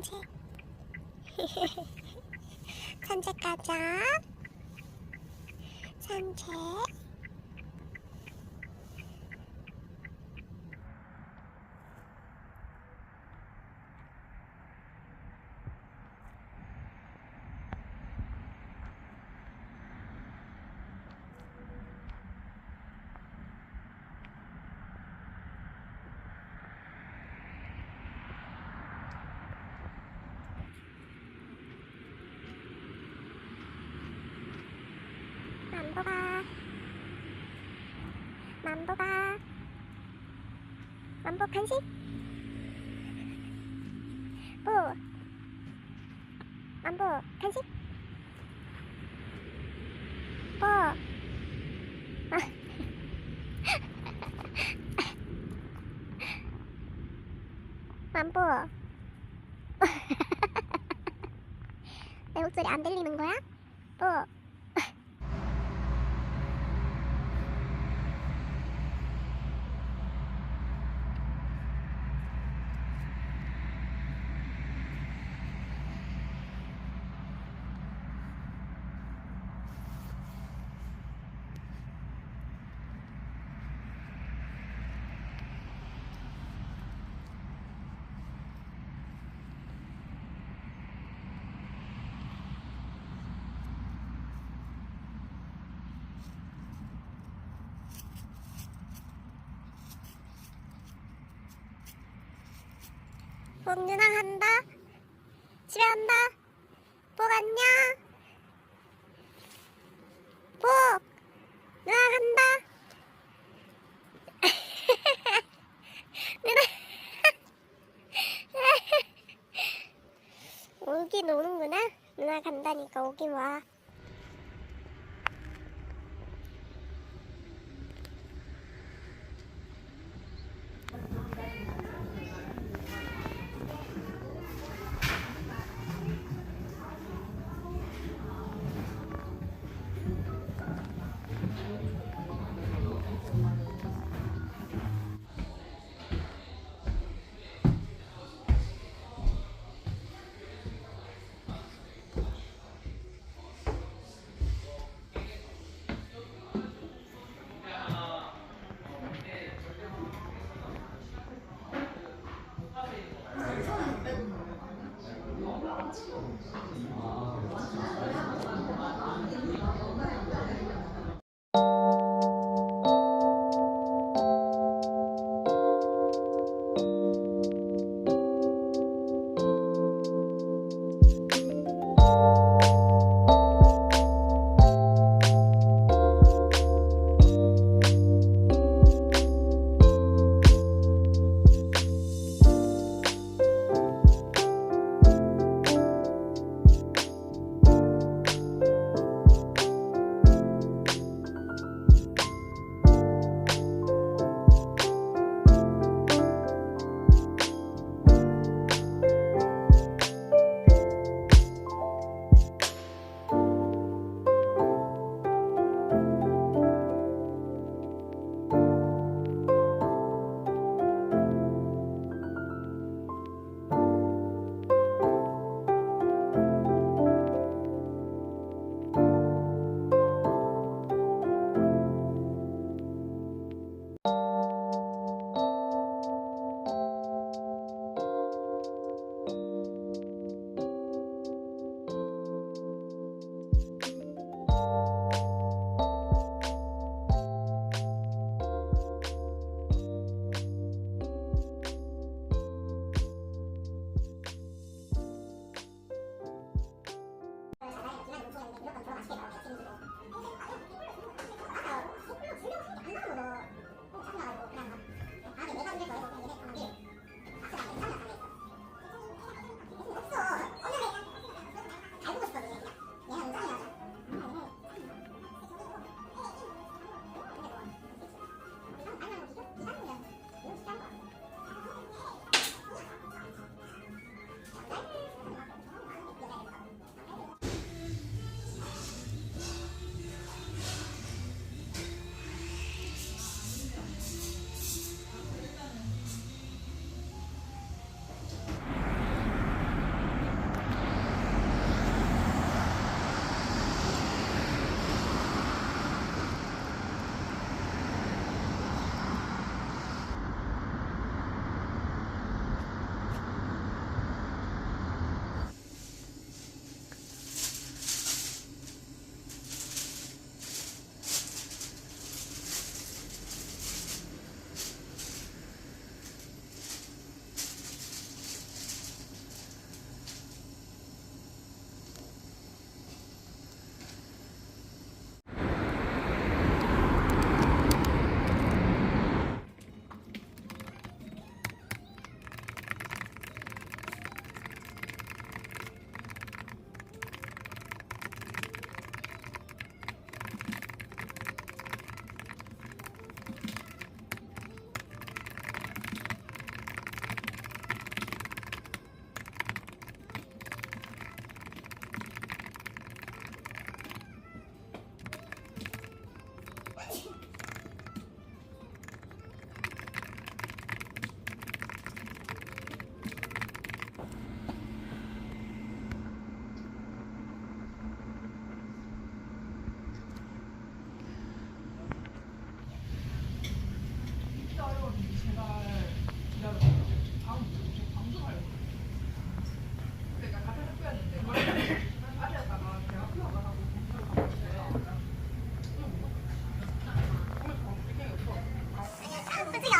산책. 산책 가자. 산책. 만보가 만보가 만보 간식 보 만보 간식 보 만보 내 목소리 안 들리는 거야? 보 누나 간다. 집에 간다. 복 안녕. 복 누나 간다. 누나 오긴 오는구나. 누나 간다니까 오긴 와.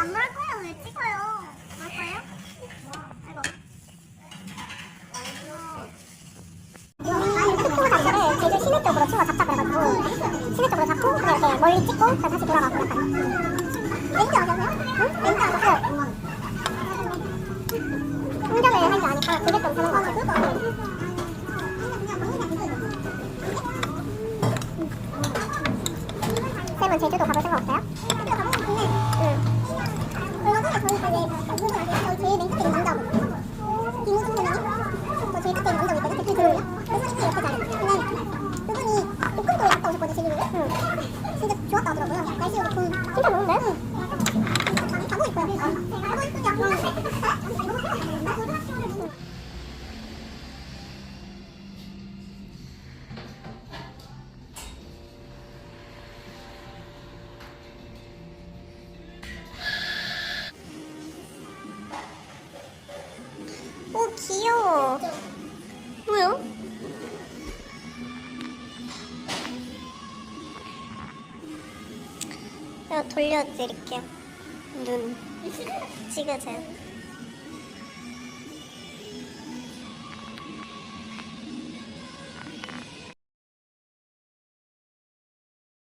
안 먹을 거예요. 왜 찍어요? 먹을 거예요? 흑도 자체를 제주 시내 쪽으로 치워 잡자 그래가지고 시내 쪽으로 잡고 그냥 이렇게 멀리 찍고 다시 돌아가고 약간 렌즈 어디서요? 응? 렌즈 어디서? 운전을 할 줄 아니까 그게 좀 되는 것 같아. 쌤은 제주도 가볼 생각 없어요? 제주도 가보고 싶은데 응. 얼마 전에 저희 제일 맨 끝에 있는 남자분 김우중 선생님? 저 제일 끝에 있는 남자분 있거든요. 댓글 들어요. 그 소식이 이렇게 잘해요. 근데 그분이 북극도에 갔다 오셨거든요. 제주도에. 응. 진짜 좋았다 하더라고요. 날씨가 좋고 진짜 좋은데? 응. 가고 싶어요. 가고 싶은데 오 귀여워. 뭐야? 제가 돌려드릴게요. 눈 찍으세요.